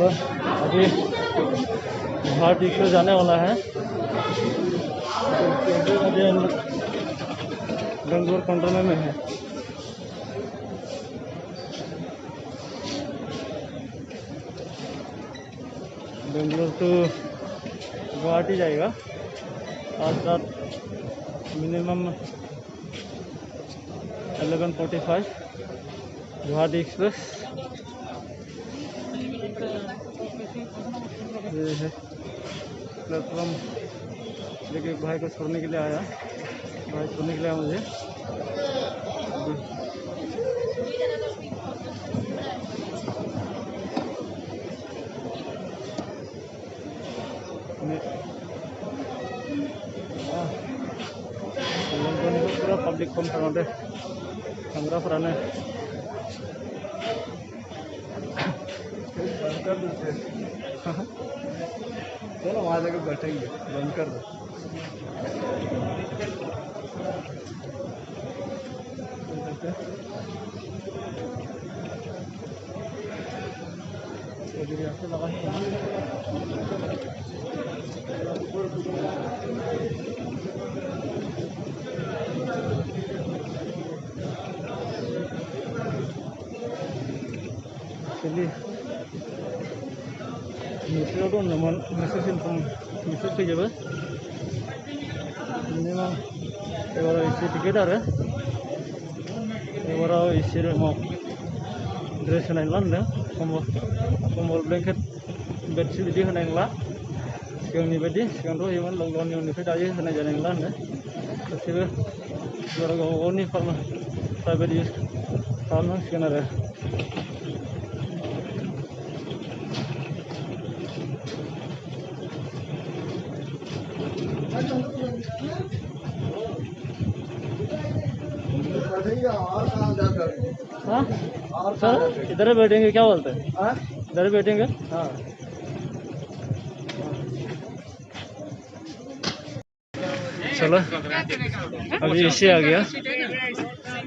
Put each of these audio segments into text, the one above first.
चलो अभी घाट को जाने वाला है। अभी हम बेंगलोर कंट्रोल में है। बेंगलोर टू गुवाहाटी जाएगा। आज रात मिनिमम 11:45 गुवाहाटी एक्सप्रेस। ये है प्लेटफॉर्म। देखिए भाई को छोड़ने के लिए आया, भाई छोड़ने के लिए आया मुझे। पूरा पब्लिक कम था संग्राफराने चलो वहाँ जाकर बैठेंगे, बंद कर दो। लगा चलिए मिस्र दंमोन मिस्र फैजोबो मिनिमाम एबाराव एसे टिकेट आरो एबाराव एसे ड्रेस होनाय नंला होनदों। कम्बल ब्लेंकेट बेडशीट बिदि होनाय नंला सिगांनि बायदि। सिगांथ' होयोमोन लकडाउननि उननिफ्राय दायो होनाय जानाय नंला होनो गासैबो गाव गावनि प्राइभेट इउज खालामनांसिगोन आरो। हाँ सर इधर बैठेंगे, क्या बोलते हैं? इधर बैठेंगे। हाँ चलो अभी इसे आ गया।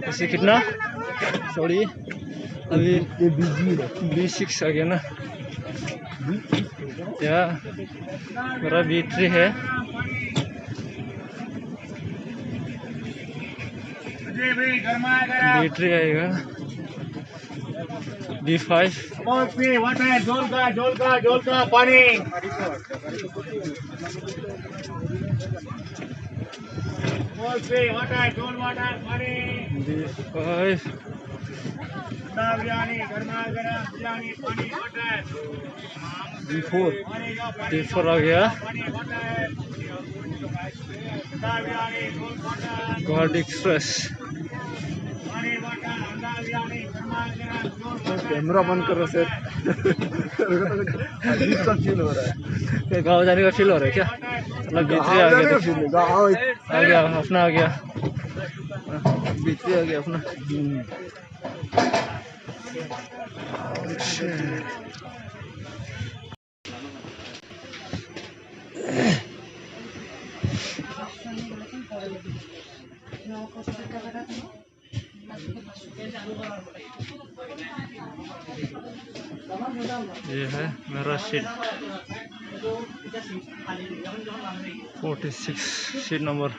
इसे कितना सॉरी अभी B6 आ गया ना। या मेरा B3 है। B3 आएगा। B5 जोल का पानी। B5 D4 आ गया। गुवाहाटी एक्सप्रेस। कैमरा बंद करो सर। अजीब सा फील हो रहा है। गाँव जाने का फील हो रहा है क्या? मतलब B3 आ गया, आ गया अपना आ गया। B3 आ गया अपना। ये है मेरा सीट 46 सीट नंबर।